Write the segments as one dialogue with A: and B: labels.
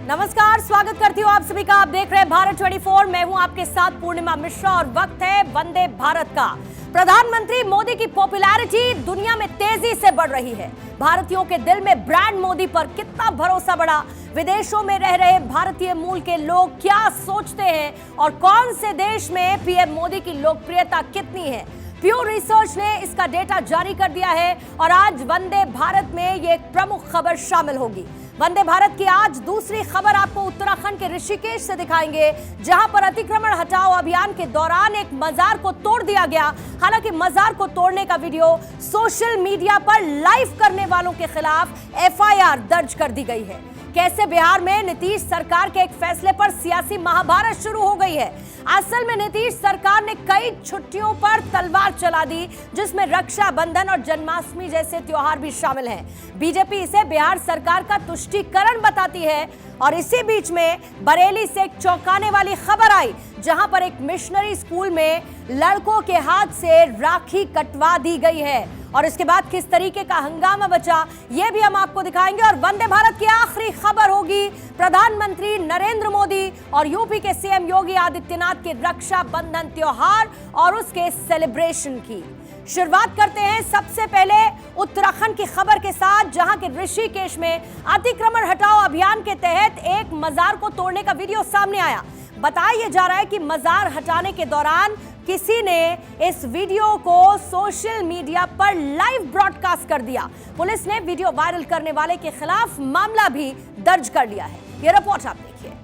A: नमस्कार, स्वागत करती हूँ आप सभी का। आप देख रहे हैं भारत 24। मैं हूँ आपके साथ पूर्णिमा मिश्रा और वक्त है वंदे भारत का। प्रधानमंत्री मोदी की पॉपुलैरिटी दुनिया में तेजी से बढ़ रही है। भारतीयों के दिल में ब्रांड मोदी पर कितना भरोसा बढ़ा, विदेशों में रह रहे भारतीय मूल के लोग क्या सोचते हैं और कौन से देश में पीएम मोदी की लोकप्रियता कितनी है, प्यू रिसर्च ने इसका डेटा जारी कर दिया है और आज वंदे भारत में ये एक प्रमुख खबर शामिल होगी। वंदे भारत की आज दूसरी खबर आपको उत्तराखंड के ऋषिकेश से दिखाएंगे, जहां पर अतिक्रमण हटाओ अभियान के दौरान एक मजार को तोड़ दिया गया। हालांकि मजार को तोड़ने का वीडियो सोशल मीडिया पर लाइव करने वालों के खिलाफ एफआईआर दर्ज कर दी गई है। कैसे बिहार में नीतीश सरकार के एक फैसले पर सियासी महाभारत शुरू हो गई है। असल में नीतीश सरकार ने कई छुट्टियों पर तलवार चला दी, जिसमें रक्षाबंधन और जन्माष्टमी जैसे त्योहार भी शामिल हैं। बीजेपी इसे बिहार सरकार का तुष्टीकरण बताती है और इसी बीच में बरेली से एक चौंकाने वाली खबर आई, जहां पर एक मिशनरी स्कूल में लड़कों के हाथ से राखी कटवा दी गई है और इसके बाद किस तरीके का हंगामा बचा, यह भी हम आपको दिखाएंगे। और वंदे भारत की आखिरी खबर होगी प्रधानमंत्री नरेंद्र मोदी और यूपी के सीएम योगी आदित्यनाथ के रक्षाबंधन त्योहार और उसके सेलिब्रेशन की। शुरुआत करते हैं सबसे पहले उत्तराखंड की खबर के साथ, जहां के ऋषिकेश में अतिक्रमण हटाओ अभियान के तहत एक मजार को तोड़ने का वीडियो सामने आया। बताया जा रहा है कि मजार हटाने के दौरान किसी ने इस वीडियो को सोशल मीडिया पर लाइव ब्रॉडकास्ट कर दिया। पुलिस ने वीडियो वायरल करने वाले के खिलाफ मामला भी दर्ज कर लिया है। ये रिपोर्ट आप देखिए।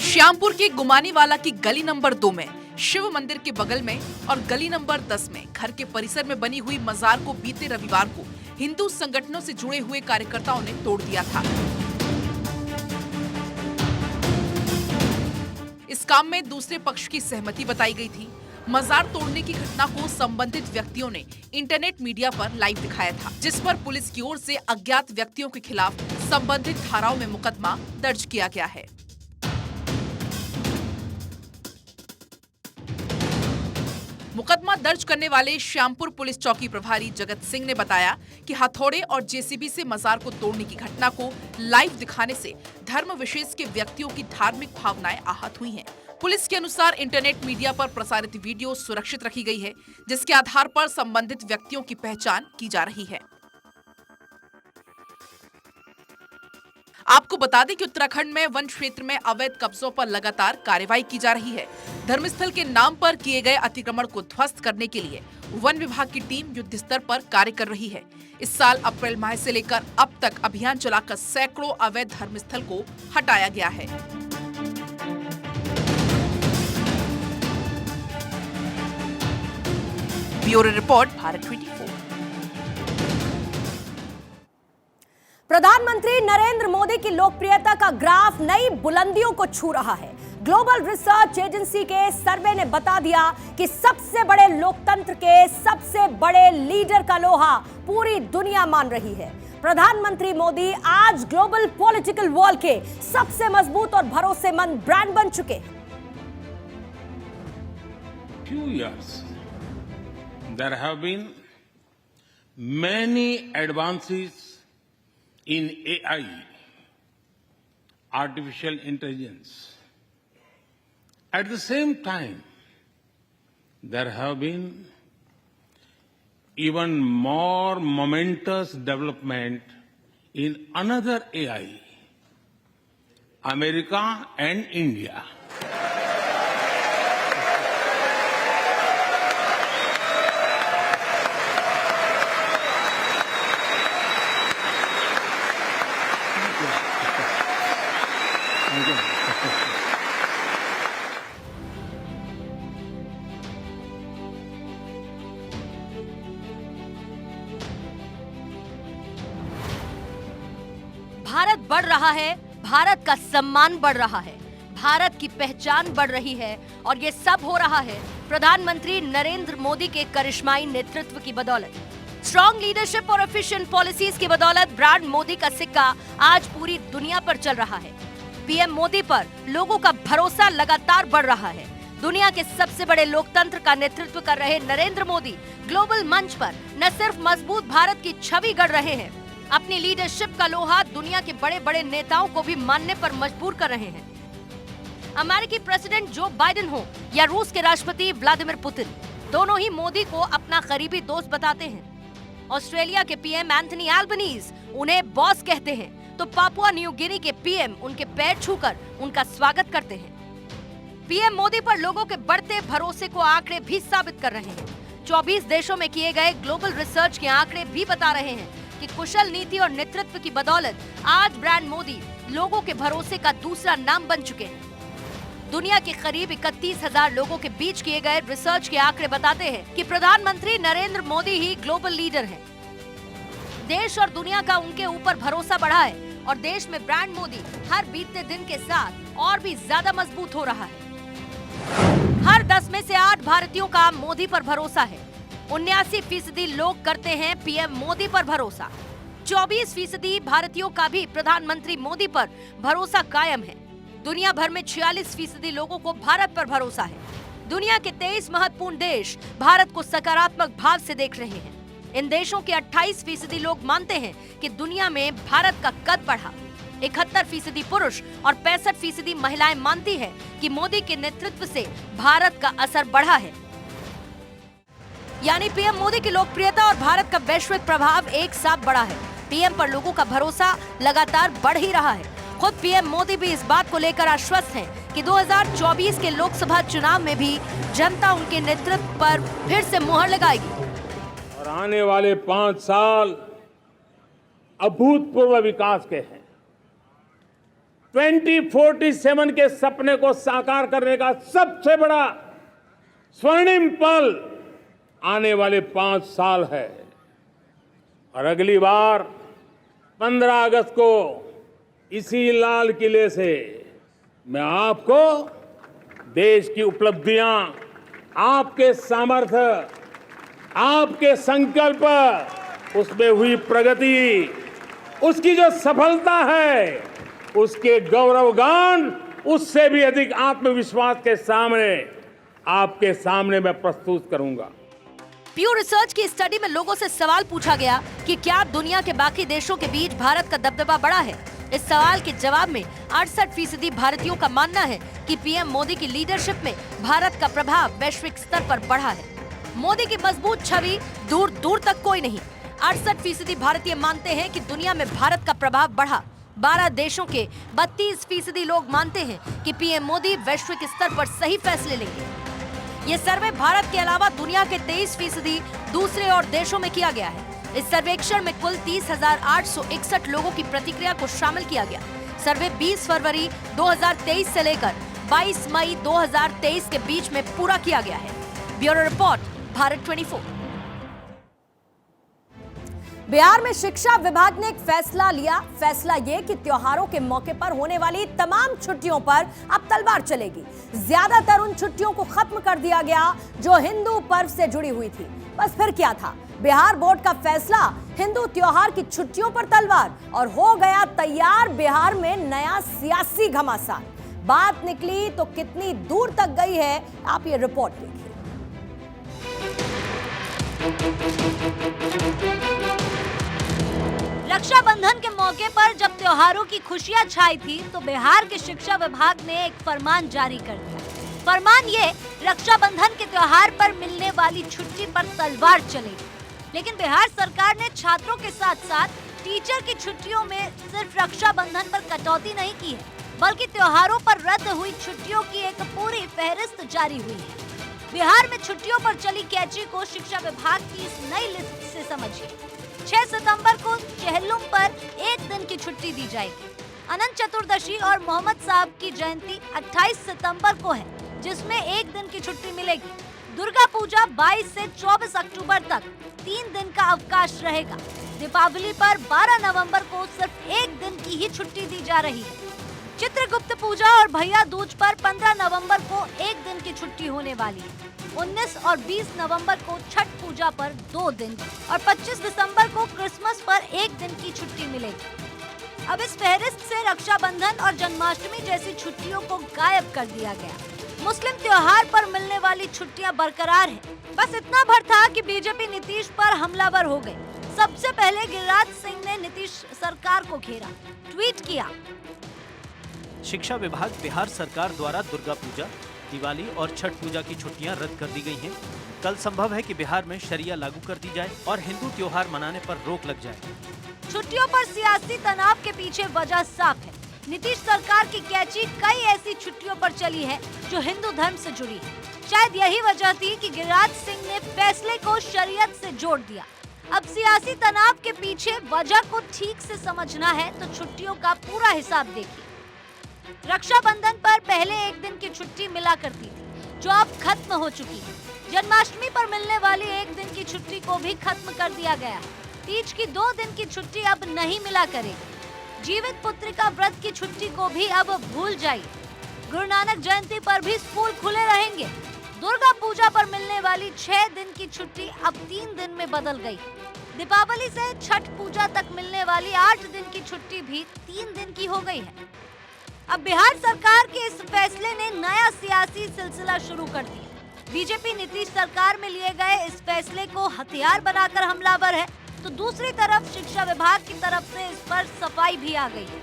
B: श्यामपुर के गुमानीवाला की गली नंबर 2 में शिव मंदिर के बगल में और गली नंबर 10 में घर के परिसर में बनी हुई मजार को बीते रविवार को हिंदू संगठनों से जुड़े हुए कार्यकर्ताओं ने तोड़ दिया था। इस काम में दूसरे पक्ष की सहमति बताई गई थी। मजार तोड़ने की घटना को संबंधित व्यक्तियों ने इंटरनेट मीडिया पर लाइव दिखाया था, जिस पर पुलिस की ओर से अज्ञात व्यक्तियों के खिलाफ संबंधित धाराओं में मुकदमा दर्ज किया गया है। मुकदमा दर्ज करने वाले श्यामपुर पुलिस चौकी प्रभारी जगत सिंह ने बताया कि हथौड़े और जेसीबी से मजार को तोड़ने की घटना को लाइव दिखाने से धर्म विशेष के व्यक्तियों की धार्मिक भावनाएं आहत हुई हैं। पुलिस के अनुसार इंटरनेट मीडिया पर प्रसारित वीडियो सुरक्षित रखी गई है, जिसके आधार पर संबंधित व्यक्तियों की पहचान की जा रही है। आपको बता दें कि उत्तराखंड में वन क्षेत्र में अवैध कब्जों पर लगातार कार्रवाई की जा रही है। धर्मस्थल के नाम पर किए गए अतिक्रमण को ध्वस्त करने के लिए वन विभाग की टीम युद्ध स्तर पर कार्य कर रही है। इस साल अप्रैल माह से लेकर अब तक अभियान चलाकर सैकड़ों अवैध धर्मस्थल को हटाया गया है। Bureau report, Bharat 24।
A: प्रधानमंत्री नरेंद्र मोदी की लोकप्रियता का ग्राफ नई बुलंदियों को छू रहा है। ग्लोबल रिसर्च एजेंसी के सर्वे ने बता दिया कि सबसे बड़े लोकतंत्र के सबसे बड़े लीडर का लोहा पूरी दुनिया मान रही है। प्रधानमंत्री मोदी आज ग्लोबल पॉलिटिकल वॉल के सबसे मजबूत और भरोसेमंद ब्रांड बन चुके हैं।
C: Few years, there have been many advances in AI, artificial intelligence. At the same time, there have been even more momentous development in another AI, America and India.
A: Bharat बढ़ रहा है, भारत का सम्मान बढ़ रहा है, भारत की पहचान बढ़ रही है और ये सब हो रहा है प्रधानमंत्री नरेंद्र मोदी के करिश्माई नेतृत्व की बदौलत। स्ट्रॉन्ग लीडरशिप और एफिशिएंट पॉलिसीज की बदौलत ब्रांड मोदी का सिक्का आज पूरी दुनिया पर चल रहा है। पीएम मोदी पर लोगों का भरोसा लगातार बढ़ रहा है। दुनिया के सबसे बड़े लोकतंत्र का नेतृत्व कर रहे नरेंद्र मोदी ग्लोबल मंच पर न सिर्फ मजबूत भारत की छवि गढ़ रहे हैं, अपनी लीडरशिप का लोहा दुनिया के बड़े बड़े नेताओं को भी मानने पर मजबूर कर रहे हैं। अमेरिकी प्रेसिडेंट जो बाइडेन हो या रूस के राष्ट्रपति व्लादिमीर पुतिन, दोनों ही मोदी को अपना करीबी दोस्त बताते हैं। ऑस्ट्रेलिया के पीएम एंथनी एल्बनीज उन्हें बॉस कहते हैं, तो पापुआ न्यू गिनी के पीएम उनके पैर छूकर उनका स्वागत करते हैं। पीएम मोदी पर लोगों के बढ़ते भरोसे को आंकड़े भी साबित कर रहे हैं। 24 देशों में किए गए ग्लोबल रिसर्च के आंकड़े भी बता रहे हैं कि कुशल नीति और नेतृत्व की बदौलत आज ब्रांड मोदी लोगों के भरोसे का दूसरा नाम बन चुके हैं। दुनिया के करीब 31,000 लोगों के बीच किए गए रिसर्च के आंकड़े बताते हैं कि प्रधानमंत्री नरेंद्र मोदी ही ग्लोबल लीडर हैं। देश और दुनिया का उनके ऊपर भरोसा बढ़ा है और देश में ब्रांड मोदी हर बीतते दिन के साथ और भी ज्यादा मजबूत हो रहा है। हर 10 में से 8 भारतीयों का मोदी पर भरोसा है। 79% लोग करते हैं पीएम मोदी पर भरोसा। 24% भारतीयों का भी प्रधानमंत्री मोदी पर भरोसा कायम है। दुनिया भर में 46% लोगों को भारत पर भरोसा है। दुनिया के 23 महत्वपूर्ण देश भारत को सकारात्मक भाव से देख रहे हैं। इन देशों के 28% लोग मानते हैं कि दुनिया में भारत का कद बढ़ा। 71% पुरुष और 65% महिलाएं मानती हैं कि मोदी के नेतृत्व से भारत का असर बढ़ा है। यानी पीएम मोदी की लोकप्रियता और भारत का वैश्विक प्रभाव एक साथ बढ़ा है। पीएम पर लोगों का भरोसा लगातार बढ़ ही रहा है। खुद पीएम मोदी भी इस बात को लेकर आश्वस्त हैं कि 2024 के लोकसभा चुनाव में भी जनता उनके नेतृत्व पर फिर से मुहर लगाएगी।
C: और आने वाले 5 साल अभूतपूर्व विकास के हैं। 2047 के सपने को साकार करने का सबसे बड़ा स्वर्णिम पल आने वाले 5 साल है। और अगली बार 15 अगस्त को इसी लाल किले से मैं आपको देश की उपलब्धियां, आपके सामर्थ्य, आपके संकल्प, उसमें हुई प्रगति, उसकी जो सफलता है, उसके गौरवगान, उससे भी अधिक आत्मविश्वास के सामने आपके सामने मैं प्रस्तुत करूंगा।
A: प्यू रिसर्च की स्टडी में लोगों से सवाल पूछा गया कि क्या दुनिया के बाकी देशों के बीच भारत का दबदबा बढ़ा है। इस सवाल के जवाब में 68% भारतीयों का मानना है कि पीएम मोदी की लीडरशिप में भारत का प्रभाव वैश्विक स्तर पर बढ़ा है। मोदी की मजबूत छवि दूर दूर तक कोई नहीं। 68% भारतीय मानते हैं कि दुनिया में भारत का प्रभाव बढ़ा। 12 देशों के 32% लोग मानते हैं कि पीएम मोदी वैश्विक स्तर पर सही फैसले लेंगे। ये सर्वे भारत के अलावा दुनिया के 23% दूसरे और देशों में किया गया है। इस सर्वेक्षण में कुल 30,861 लोगों की प्रतिक्रिया को शामिल किया गया। सर्वे 20 फरवरी 2023 से लेकर 22 मई 2023 के बीच में पूरा किया गया है। Bureau report, Bharat 24। बिहार में शिक्षा विभाग ने एक फैसला लिया। फैसला ये कि त्योहारों के मौके पर होने वाली तमाम छुट्टियों पर अब तलवार चलेगी। ज्यादातर उन छुट्टियों को खत्म कर दिया गया जो हिंदू पर्व से जुड़ी हुई थी। बस फिर क्या था, बिहार बोर्ड का फैसला, हिंदू त्योहार की छुट्टियों पर तलवार, और हो गया तैयार बिहार में नया सियासी घमासान। बात निकली तो कितनी दूर तक गई है, आप ये रिपोर्ट देखिए।
D: रक्षाबंधन के मौके पर जब त्योहारों की खुशियां छाई थी तो बिहार के शिक्षा विभाग ने एक फरमान जारी कर दिया। फरमान ये, रक्षाबंधन के त्योहार पर मिलने वाली छुट्टी पर तलवार चलेगी। लेकिन बिहार सरकार ने छात्रों के साथ साथ टीचर की छुट्टियों में सिर्फ रक्षाबंधन पर कटौती नहीं की है, बल्कि त्योहारों पर रद्द हुई छुट्टियों की एक पूरी फहरिस्त जारी हुई है। बिहार में छुट्टियों पर चली कैची को शिक्षा विभाग की इस नई लिस्ट से समझिए। 6 सितंबर को चेहल्लुम पर 1 दिन की छुट्टी दी जाएगी। अनंत चतुर्दशी और मोहम्मद साहब की जयंती 28 सितंबर को है, जिसमें 1 दिन की छुट्टी मिलेगी। दुर्गा पूजा 22 से 24 अक्टूबर तक 3 दिन का अवकाश रहेगा। दीपावली पर 12 नवंबर को सिर्फ 1 दिन की ही छुट्टी दी जा रही है। चित्रगुप्त पूजा और भैया दूज पर 15 नवंबर को 1 दिन की छुट्टी होने वाली है। 19 और 20 नवंबर को छठ पूजा पर 2 दिन और 25 दिसंबर को क्रिसमस पर 1 दिन की छुट्टी मिलेगी। अब इस फहरिस्त से रक्षाबंधन और जन्माष्टमी जैसी छुट्टियों को गायब कर दिया गया। मुस्लिम त्योहार पर मिलने वाली छुट्टियां बरकरार है। बस इतना भर था कि बीजेपी नीतीश पर हमलावर हो गई। सबसे पहले गिरिराज सिंह ने नीतीश सरकार को घेरा, ट्वीट किया।
E: शिक्षा विभाग बिहार सरकार द्वारा दुर्गा पूजा, दिवाली और छठ पूजा की छुट्टियां रद्द कर दी गई हैं। कल संभव है कि बिहार में शरिया लागू कर दी जाए और हिंदू त्योहार मनाने पर रोक लग जाए।
D: छुट्टियों पर सियासी तनाव के पीछे वजह साफ है। नीतीश सरकार की कैची कई ऐसी छुट्टियों पर चली है जो हिंदू धर्म से जुड़ी है। शायद यही वजह थी कि गिरिराज सिंह ने फैसले को शरीयत से जोड़ दिया। अब सियासी तनाव के पीछे वजह को ठीक से समझना है तो छुट्टियों का पूरा हिसाब देखिए। रक्षाबंधन पर पहले एक दिन की छुट्टी मिला करती थी जो अब खत्म हो चुकी है। जन्माष्टमी पर मिलने वाली एक दिन की छुट्टी को भी खत्म कर दिया गया। तीज की 2 दिन की छुट्टी अब नहीं मिला करेगी। जीवित पुत्रिका व्रत की छुट्टी को भी अब भूल जाइए। गुरु नानक जयंती पर भी स्कूल खुले रहेंगे। दुर्गा पूजा पर मिलने वाली 6 दिन की छुट्टी अब 3 दिन में बदल गई। दीपावली से छठ पूजा तक मिलने वाली 8 दिन की छुट्टी भी 3 दिन की हो गई है। अब बिहार सरकार के इस फैसले ने नया सियासी सिलसिला शुरू कर दिया। बीजेपी नीतीश सरकार में लिए गए इस फैसले को हथियार बनाकर हमलावर है, तो दूसरी तरफ शिक्षा विभाग की तरफ से इस पर सफाई भी आ गई है।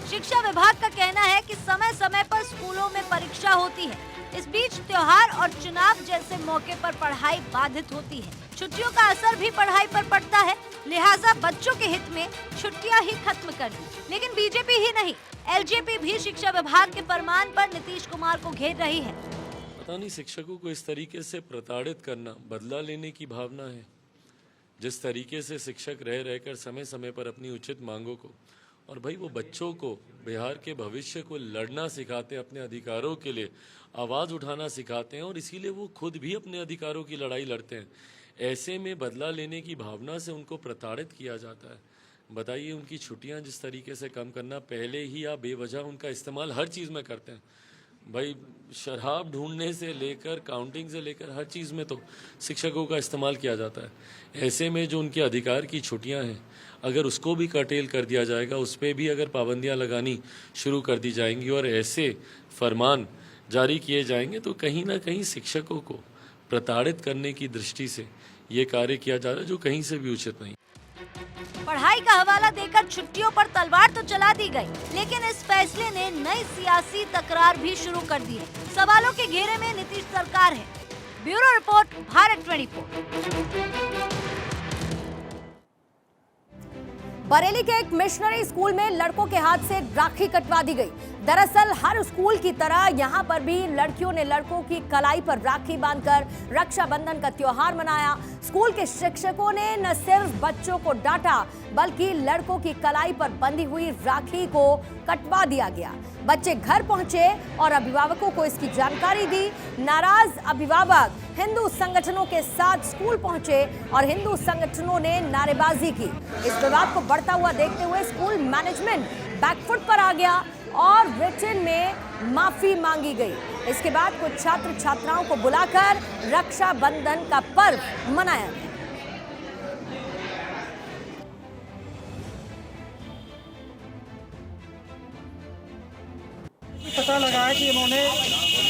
D: शिक्षा विभाग का कहना है कि समय समय पर स्कूलों में परीक्षा होती है। इस बीच त्योहार और चुनाव जैसे मौके पर पढ़ाई बाधित होती है। छुट्टियों का असर भी पढ़ाई पर पड़ता है, लिहाजा बच्चों के हित में छुट्टियां ही खत्म कर दी। लेकिन बीजेपी ही नहीं, एलजेपी भी शिक्षा विभाग के फरमान पर नीतीश कुमार को घेर रही है।
F: पता नहीं शिक्षकों को इस तरीके से प्रताड़ित करना बदला लेने की भावना है। जिस तरीके से शिक्षक रह रहकर समय समय पर अपनी उचित मांगों को और भाई वो बच्चों को बिहार के भविष्य को लड़ना सिखाते हैं, अपने अधिकारों के लिए आवाज़ उठाना सिखाते हैं और इसीलिए वो खुद भी अपने अधिकारों की लड़ाई लड़ते हैं। ऐसे में बदला लेने की भावना से उनको प्रताड़ित किया जाता है। बताइए, उनकी छुट्टियां जिस तरीके से कम करना, पहले ही आप बेवजह उनका इस्तेमाल हर चीज़ में करते हैं। भाई शराब ढूंढने से लेकर काउंटिंग से लेकर हर चीज़ में तो शिक्षकों का इस्तेमाल किया जाता है। ऐसे में जो उनके अधिकार की छुट्टियां हैं, अगर उसको भी कर्टेल कर दिया जाएगा, उस पर भी अगर पाबंदियां लगानी शुरू कर दी जाएंगी और ऐसे फरमान जारी किए जाएंगे तो कहीं ना कहीं शिक्षकों को प्रताड़ित करने की दृष्टि से ये कार्य किया जा रहा है, जो कहीं से भी उचित नहीं।
D: पढ़ाई का हवाला देकर छुट्टियों पर तलवार तो चला दी गई, लेकिन इस फैसले ने नई सियासी तकरार भी शुरू कर दी है। सवालों के घेरे में नीतीश सरकार है। Bureau report, Bharat 24।
A: बरेली के एक मिशनरी स्कूल में लड़कों के हाथ से राखी कटवा दी गई। दरअसल हर स्कूल की तरह यहां पर भी लड़कियों ने लड़कों की कलाई पर राखी बांधकर रक्षाबंधन का त्योहार मनाया। स्कूल के शिक्षकों ने न सिर्फ बच्चों को डांटा, बल्कि लड़कों की कलाई पर बंधी हुई राखी को कटवा दिया गया। बच्चे घर पहुंचे और अभिभावकों को इसकी जानकारी दी। नाराज अभिभावक हिंदू संगठनों के साथ स्कूल पहुंचे और हिंदू संगठनों ने नारेबाजी की। इस विवाद को बढ़ता हुआ देखते हुए स्कूल मैनेजमेंट बैकफुट पर आ गया और रिटन में माफी मांगी गई। इसके बाद कुछ छात्र छात्राओं को बुलाकर रक्षाबंधन का पर्व मनाया गया।
G: पता लगा है कि इन्होंने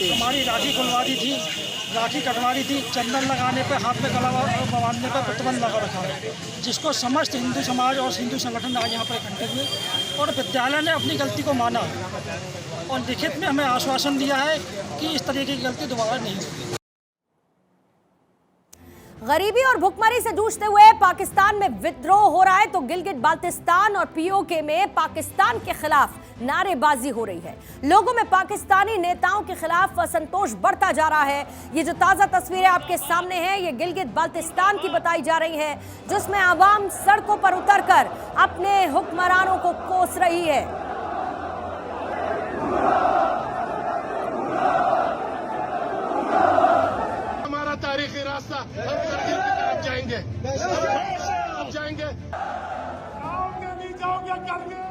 G: हमारी राखी खुलवा दी थी, राखी कटवा दी थी। चंदन लगाने पे, हाथ में गला बांधने पे प्रतिबंध लगा रखा है, जिसको समस्त हिंदू समाज और हिंदू संगठन आज यहाँ पर इकट्ठे हुए और विद्यालय ने अपनी गलती को माना और लिखित में हमें आश्वासन दिया है कि इस तरीके की गलती दोबारा नहीं होगी।
A: गरीबी और भुखमरी से जूझते हुए पाकिस्तान में विद्रोह हो रहा है, तो गिलगित बाल्टिस्तान और पीओके में पाकिस्तान के खिलाफ नारेबाजी हो रही है। लोगों में पाकिस्तानी नेताओं के खिलाफ असंतोष बढ़ता जा रहा है। ये जो ताजा तस्वीरें आपके सामने हैं, ये गिलगित बाल्टिस्तान की बताई जा रही है, जिसमें आवाम सड़कों पर उतरकर अपने हुक्मरानों को कोस रही है।
H: हमारा तारीखी रास्ता, हम करगिल की तरफ जाएंगे, जाओगे नहीं जाओगे करगिल।